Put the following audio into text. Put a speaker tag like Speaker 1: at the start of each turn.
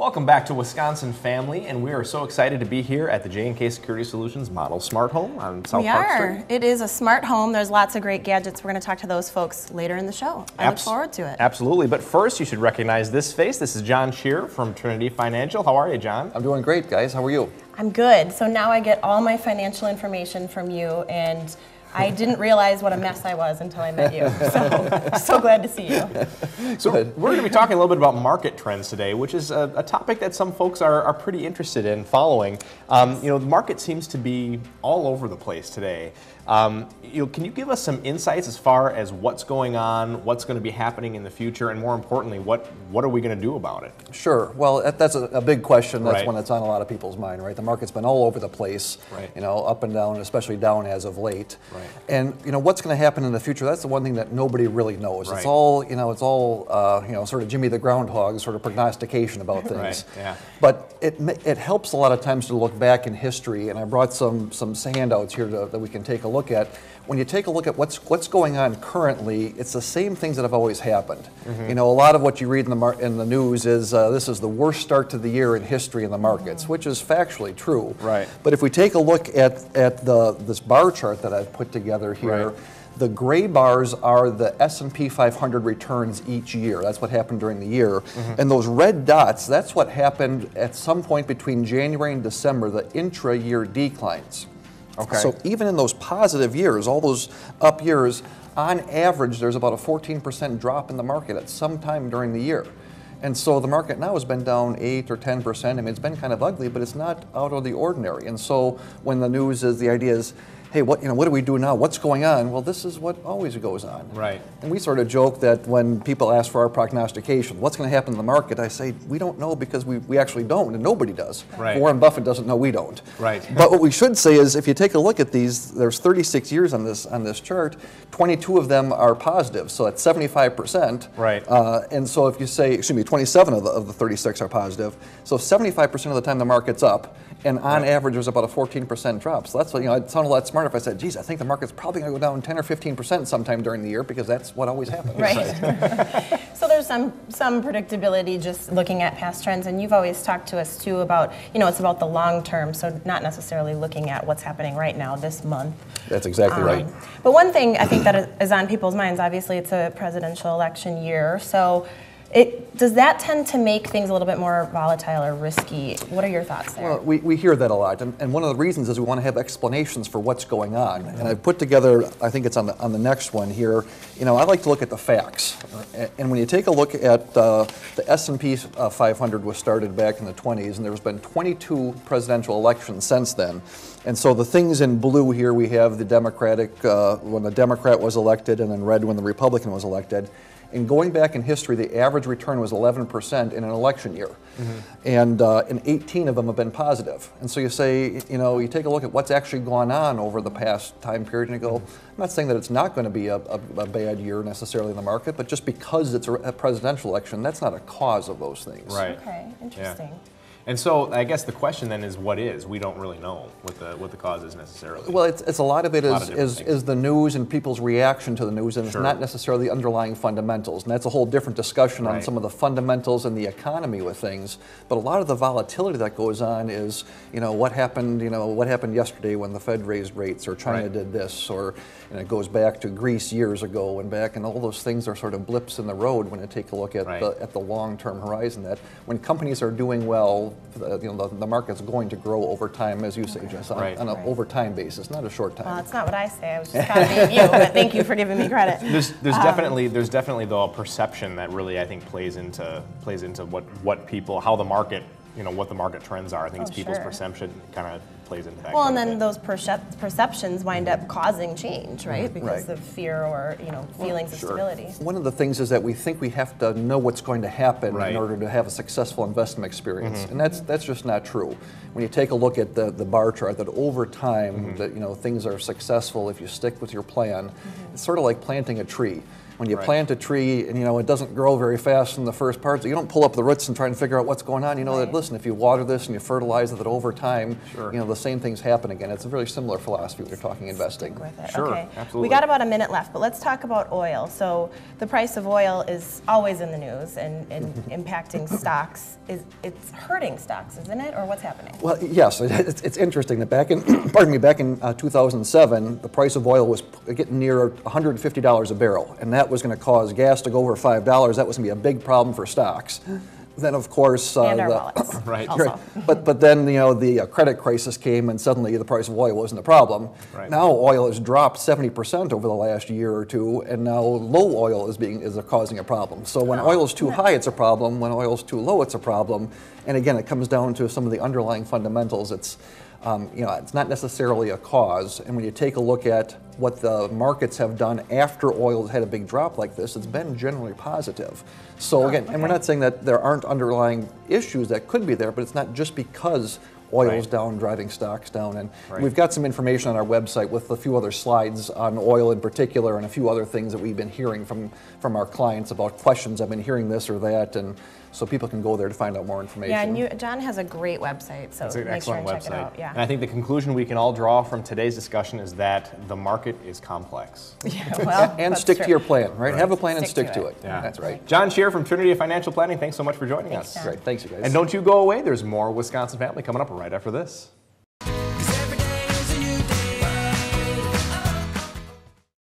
Speaker 1: Welcome back to Wisconsin Family, and we are so excited to be here at the J&K Security Solutions Model Smart Home on South Park Street.
Speaker 2: It is a smart home. There's lots of great gadgets. We're going to talk to those folks later in the show. I look forward to it.
Speaker 1: Absolutely, but first you should recognize this face. This is John Shear from Trinity Financial. How are you, John?
Speaker 3: I'm doing great, guys. How are you?
Speaker 2: I'm good. So now I get all my financial information from you, and I didn't realize what a mess I was until I met you. So glad to see you.
Speaker 1: So we're going to be talking a little bit about market trends today, which is a topic that some folks are pretty interested in following. The market seems to be all over the place today. Can you give us some insights as far as what's going on, what's going to be happening in the future, and more importantly, what are we going to do about it?
Speaker 3: Sure. Well, that's a big question. That's
Speaker 1: Right.
Speaker 3: one that's on a lot of people's mind, right? The market's been all over the place,
Speaker 1: Right.
Speaker 3: Up and down, especially down as of late.
Speaker 1: Right.
Speaker 3: And what's going to happen in the future? That's the one thing that nobody really knows.
Speaker 1: Right.
Speaker 3: It's all sort of Jimmy the Groundhog sort of prognostication about things.
Speaker 1: Right. Yeah.
Speaker 3: But it helps a lot of times to look back in history, and I brought some handouts here that we can take a look at. When you take a look at what's going on currently, it's the same things that have always happened. Mm-hmm. A lot of what you read in the news is this is the worst start to the year in history in the markets, which is factually true.
Speaker 1: Right.
Speaker 3: But if we take a look at this bar chart that I've put together here,
Speaker 1: Right.
Speaker 3: the gray bars are the S&P 500 returns each year. That's what happened during the year. Mm-hmm. And those red dots, that's what happened at some point between January and December, the intra-year declines.
Speaker 1: Okay.
Speaker 3: So even in those positive years, all those up years, on average, there's about a 14% drop in the market at some time during the year. And so the market now has been down 8 or 10%. I mean, it's been kind of ugly, but it's not out of the ordinary. And so when the news is, the idea is, hey, what do we do now? What's going on? Well, this is what always goes on.
Speaker 1: Right.
Speaker 3: And we sort of joke that when people ask for our prognostication, what's going to happen in the market? I say, we don't know because we actually don't, and nobody does.
Speaker 1: Right.
Speaker 3: Warren Buffett doesn't know, we don't.
Speaker 1: Right.
Speaker 3: But what we should say is, if you take a look at these, there's 36 years on this chart, 22 of them are positive, so that's 75%.
Speaker 1: Right.
Speaker 3: And so if you say, 27 of the 36 are positive, so 75% of the time the market's up, and on average there's about a 14% drop. So that's what, it sounded a lot smarter if I said, geez, I think the market's probably going to go down 10 or 15% sometime during the year, because that's what always happens.
Speaker 2: Right. So there's some predictability just looking at past trends, and you've always talked to us too about, it's about the long term, so not necessarily looking at what's happening right now this month.
Speaker 3: That's exactly right.
Speaker 2: But one thing I think that is on people's minds, obviously it's a presidential election year, so does that tend to make things a little bit more volatile or risky? What are your thoughts there?
Speaker 3: Well, we hear that a lot, and one of the reasons is we want to have explanations for what's going on. And I've put together, I think it's on the next one here, I like to look at the facts. And when you take a look at the S&P 500 was started back in the 20s, and there's been 22 presidential elections since then. And so the things in blue here, we have the Democratic, when the Democrat was elected, and then red when the Republican was elected. And going back in history, the average return was 11% in an election year. Mm-hmm. And 18 of them have been positive. And so you say, you take a look at what's actually gone on over the past time period, and you go, I'm not saying that it's not going to be a bad year necessarily in the market, but just because it's a presidential election, that's not a cause of those things.
Speaker 1: Right.
Speaker 2: Okay, interesting.
Speaker 1: Yeah. And so I guess the question then is, what is? We don't really know what the cause is necessarily.
Speaker 3: Well, it's a lot of it is the news and people's reaction to the news, and It's not necessarily the underlying fundamentals. And that's a whole different discussion on some of the fundamentals and the economy with things. But a lot of the volatility that goes on is, what happened yesterday when the Fed raised rates, or China did this, or it goes back to Greece years ago and back, and all those things are sort of blips in the road when you take a look at the long-term horizon. That when companies are doing well, the market's going to grow over time, as you say, Jess, on an over time basis, not a short time.
Speaker 2: Well, that's not what I say. I was just copying you, but thank you for giving me credit.
Speaker 1: There's definitely though a perception that really I think plays into what people, how the market, what the market trends are. I think it's people's perception kind of plays into that.
Speaker 2: Well, and then those perceptions wind up causing change, right? Because of fear or feelings of stability.
Speaker 3: One of the things is that we think we have to know what's going to happen in order to have a successful investment experience, and that's just not true. When you take a look at the bar chart, that over time that things are successful if you stick with your plan. It's sort of like planting a tree. When you plant a tree and it doesn't grow very fast in the first part, so you don't pull up the roots and try and figure out what's going on. You know that, listen, if you water this and you fertilize it, that over time, the same things happen again. It's a very similar philosophy when you're talking investing.
Speaker 2: Stick with it.
Speaker 1: Sure,
Speaker 2: Okay.
Speaker 1: absolutely.
Speaker 2: We got about a minute left, but let's talk about oil. So the price of oil is always in the news and impacting stocks. It's hurting stocks, isn't it, or what's happening?
Speaker 3: Well, yes, it's interesting that back in, back in 2007, the price of oil was getting near $150 a barrel, and that was going to cause gas to go over $5. That was going to be a big problem for stocks. Then, of course,
Speaker 2: and our wallets,
Speaker 1: right.
Speaker 2: also.
Speaker 3: But then the credit crisis came, and suddenly the price of oil wasn't a problem.
Speaker 1: Right.
Speaker 3: Now oil has dropped 70% over the last year or two, and now low oil is causing a problem. So when oil is too high, it's a problem. When oil is too low, it's a problem. And again, it comes down to some of the underlying fundamentals. It's it's not necessarily a cause. And when you take a look at what the markets have done after oil has had a big drop like this, it's been generally positive. So again, and we're not saying that there aren't underlying issues that could be there, but it's not just because oil is down, driving stocks down. And we've got some information on our website with a few other slides on oil in particular and a few other things that we've been hearing from our clients about questions. I've been hearing this or that, and so people can go there to find out more information.
Speaker 2: Yeah, and John has a great website, so
Speaker 1: It's an
Speaker 2: make sure
Speaker 1: excellent
Speaker 2: and check
Speaker 1: website.
Speaker 2: it out. Yeah.
Speaker 1: And I think the conclusion we can all draw from today's discussion is that the market is complex.
Speaker 2: Yeah, well,
Speaker 3: and
Speaker 2: that's
Speaker 3: stick
Speaker 2: true.
Speaker 3: to your plan, right? Have a plan and stick to it.
Speaker 1: Yeah.
Speaker 3: That's right.
Speaker 1: John Scheer from Trinity Financial Planning, thanks so much for joining us.
Speaker 2: John.
Speaker 3: Great. Thanks, you guys.
Speaker 1: And don't you go away. There's more Wisconsin Family coming up right after this.